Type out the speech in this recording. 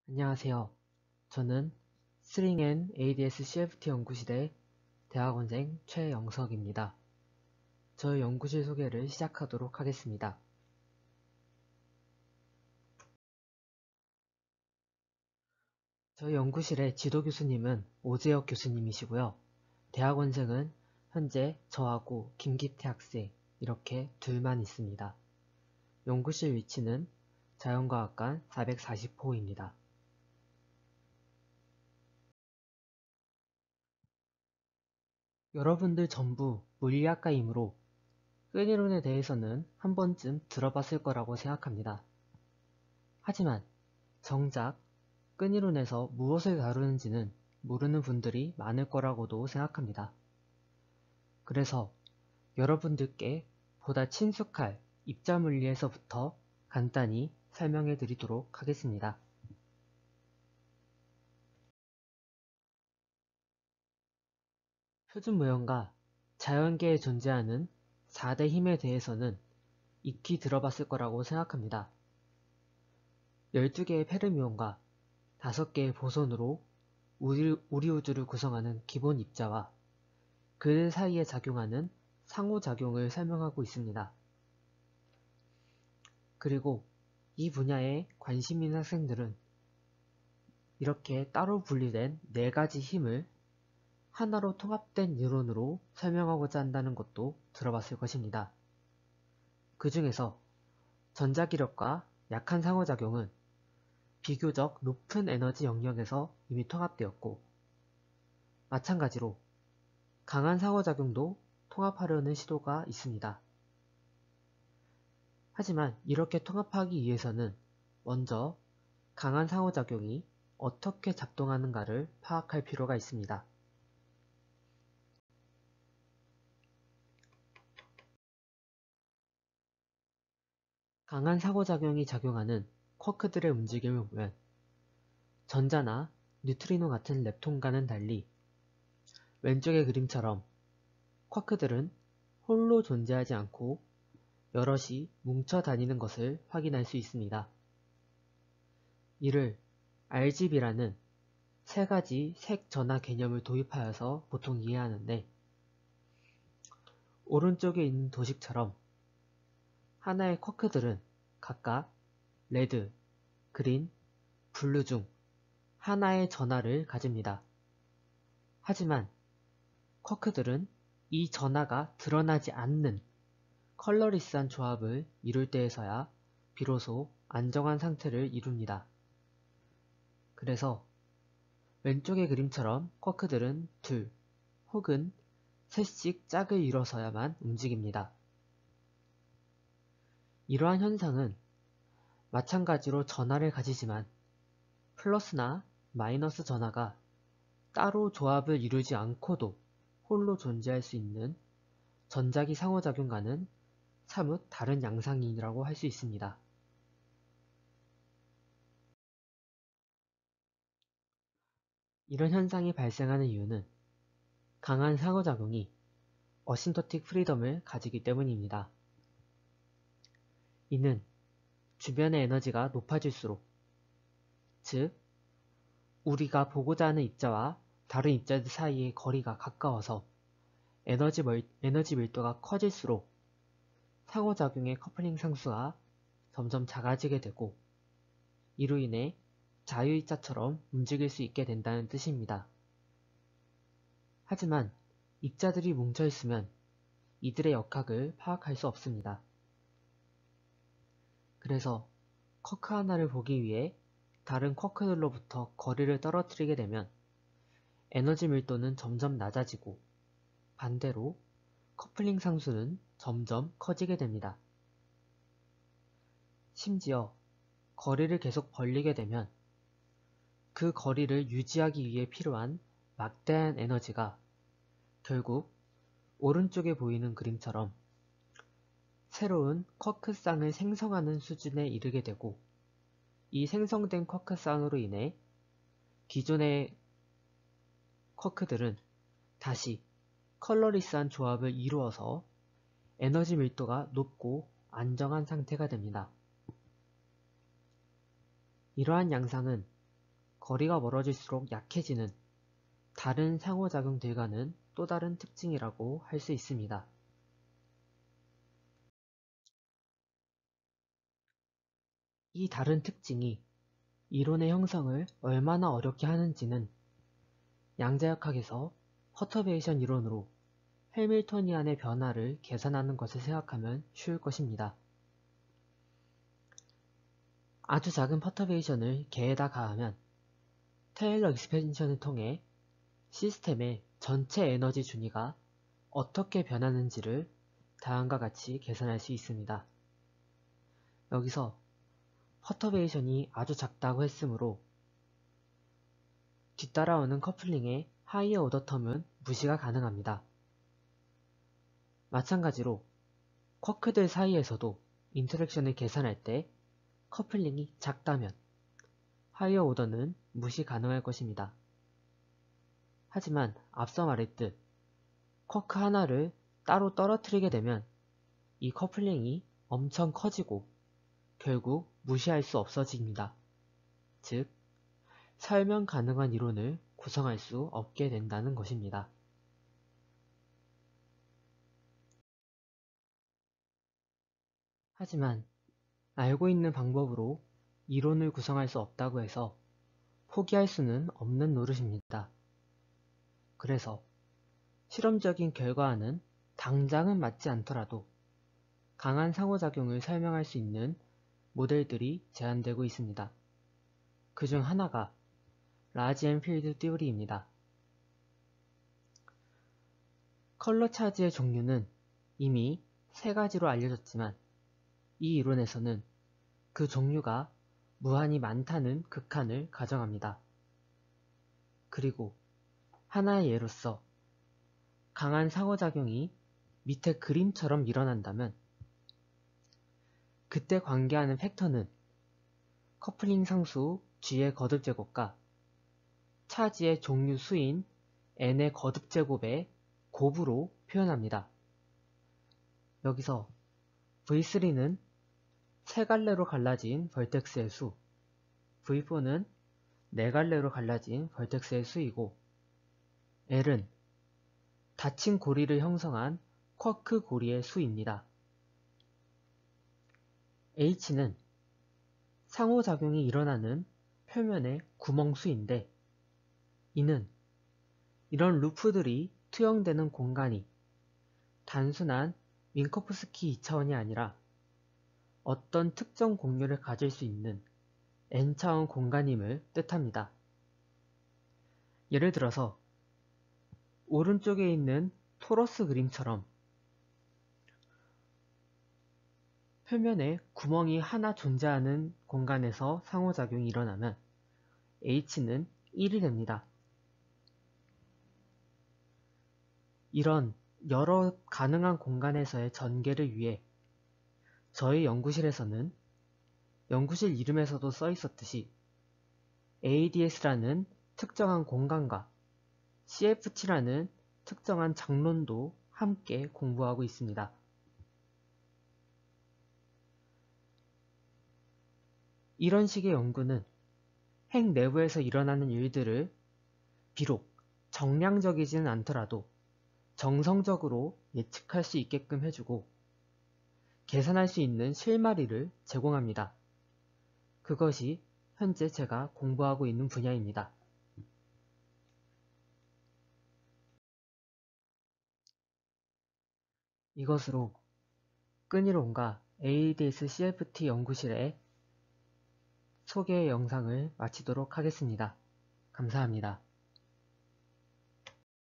안녕하세요. 저는 스링앤 ADS CFT 연구실의 대학원생 최영석입니다. 저희 연구실 소개를 시작하도록 하겠습니다. 저희 연구실의 지도 교수님은 오재혁 교수님이시고요. 대학원생은 현재 저하고 김기태 학생 이렇게 둘만 있습니다. 연구실 위치는 자연과학관 440호입니다. 여러분들 전부 물리학과이므로 끈이론에 대해서는 한 번쯤 들어봤을 거라고 생각합니다. 하지만 정작 끈이론에서 무엇을 다루는지는 모르는 분들이 많을 거라고도 생각합니다. 그래서 여러분들께 보다 친숙할 입자물리에서부터 간단히 설명해 드리도록 하겠습니다. 표준무형과 자연계에 존재하는 4대 힘에 대해서는 익히 들어봤을 거라고 생각합니다. 12개의 페르미온과 5개의 보손으로 우리 우주를 구성하는 기본 입자와 그 사이에 작용하는 상호작용을 설명하고 있습니다. 그리고 이 분야에 관심 있는 학생들은 이렇게 따로 분리된 4가지 힘을 하나로 통합된 이론으로 설명하고자 한다는 것도 들어봤을 것입니다. 그 중에서 전자기력과 약한 상호작용은 비교적 높은 에너지 영역에서 이미 통합되었고, 마찬가지로 강한 상호작용도 통합하려는 시도가 있습니다. 하지만 이렇게 통합하기 위해서는 먼저 강한 상호작용이 어떻게 작동하는가를 파악할 필요가 있습니다. 강한 상호작용이 작용하는 쿼크들의 움직임을 보면 전자나 뉴트리노 같은 렙톤과는 달리 왼쪽의 그림처럼 쿼크들은 홀로 존재하지 않고 여럿이 뭉쳐 다니는 것을 확인할 수 있습니다. 이를 RGB라는 3가지 색 전화 개념을 도입하여서 보통 이해하는데, 오른쪽에 있는 도식처럼 하나의 쿼크들은 각각 레드, 그린, 블루 중 하나의 전하를 가집니다. 하지만 쿼크들은 이 전하가 드러나지 않는 컬러리스한 조합을 이룰 때에서야 비로소 안정한 상태를 이룹니다. 그래서 왼쪽의 그림처럼 쿼크들은 2 혹은 3씩 짝을 이뤄서야만 움직입니다. 이러한 현상은 마찬가지로 전하를 가지지만 플러스나 마이너스 전하가 따로 조합을 이루지 않고도 홀로 존재할 수 있는 전자기 상호작용과는 사뭇 다른 양상이라고 할 수 있습니다. 이런 현상이 발생하는 이유는 강한 상호작용이 어신토틱 프리덤을 가지기 때문입니다. 이는 주변의 에너지가 높아질수록, 즉 우리가 보고자 하는 입자와 다른 입자들 사이의 거리가 가까워서 에너지 밀도가 커질수록 상호작용의 커플링 상수가 점점 작아지게 되고, 이로 인해 자유입자처럼 움직일 수 있게 된다는 뜻입니다. 하지만 입자들이 뭉쳐있으면 이들의 역학을 파악할 수 없습니다. 그래서 쿼크 하나를 보기 위해 다른 쿼크들로부터 거리를 떨어뜨리게 되면 에너지 밀도는 점점 낮아지고, 반대로 커플링 상수는 점점 커지게 됩니다. 심지어 거리를 계속 벌리게 되면 그 거리를 유지하기 위해 필요한 막대한 에너지가 결국 오른쪽에 보이는 그림처럼 새로운 쿼크쌍을 생성하는 수준에 이르게 되고, 이 생성된 쿼크쌍으로 인해 기존의 쿼크들은 다시 컬러리스한 조합을 이루어서 에너지 밀도가 높고 안정한 상태가 됩니다. 이러한 양상은 거리가 멀어질수록 약해지는 다른 상호작용들과는 또 다른 특징이라고 할 수 있습니다. 이 다른 특징이 이론의 형성을 얼마나 어렵게 하는지는 양자역학에서 퍼터베이션 이론으로 해밀토니안의 변화를 계산하는 것을 생각하면 쉬울 것입니다. 아주 작은 퍼터베이션을 개에다 가하면 테일러 익스펜션을 통해 시스템의 전체 에너지 준위가 어떻게 변하는지를 다음과 같이 계산할 수 있습니다. 여기서 퍼터베이션이 아주 작다고 했으므로 뒤따라오는 커플링의 하이어 오더 텀은 무시가 가능합니다. 마찬가지로 쿼크들 사이에서도 인터랙션을 계산할 때 커플링이 작다면 하이어 오더는 무시 가능할 것입니다. 하지만 앞서 말했듯 쿼크 하나를 따로 떨어뜨리게 되면 이 커플링이 엄청 커지고 결국 무시할 수 없어집니다. 즉, 설명 가능한 이론을 구성할 수 없게 된다는 것입니다. 하지만 알고 있는 방법으로 이론을 구성할 수 없다고 해서 포기할 수는 없는 노릇입니다. 그래서 실험적인 결과와는 당장은 맞지 않더라도 강한 상호작용을 설명할 수 있는 모델들이 제안되고 있습니다. 그 중 하나가 라지 앤 필드 띠오리입니다. 컬러 차지의 종류는 이미 3가지로 알려졌지만 이 이론에서는 그 종류가 무한히 많다는 극한을 가정합니다. 그리고 하나의 예로서 강한 상호작용이 밑에 그림처럼 일어난다면 그때 관계하는 팩터는 커플링 상수 G의 거듭제곱과 차지의 종류 수인 N의 거듭제곱의 곱으로 표현합니다. 여기서 V3는 3갈래로 갈라진 벌텍스의 수, V4는 4갈래로 갈라진 벌텍스의 수이고 L은 닫힌 고리를 형성한 쿼크 고리의 수입니다. H는 상호작용이 일어나는 표면의 구멍수인데 이는 이런 루프들이 투영되는 공간이 단순한 민커프스키 2차원이 아니라 어떤 특정 공률을 가질 수 있는 N차원 공간임을 뜻합니다. 예를 들어서 오른쪽에 있는 토러스 그림처럼 표면에 구멍이 하나 존재하는 공간에서 상호작용이 일어나면 H는 1이 됩니다. 이런 여러 가능한 공간에서의 전개를 위해 저희 연구실에서는 연구실 이름에서도 써 있었듯이 ADS라는 특정한 공간과 CFT라는 특정한 장론도 함께 공부하고 있습니다. 이런 식의 연구는 핵 내부에서 일어나는 일들을 비록 정량적이지는 않더라도 정성적으로 예측할 수 있게끔 해주고 계산할 수 있는 실마리를 제공합니다. 그것이 현재 제가 공부하고 있는 분야입니다. 이것으로 끈이론과 ADS CFT 연구실의 소개 영상을 마치도록 하겠습니다. 감사합니다.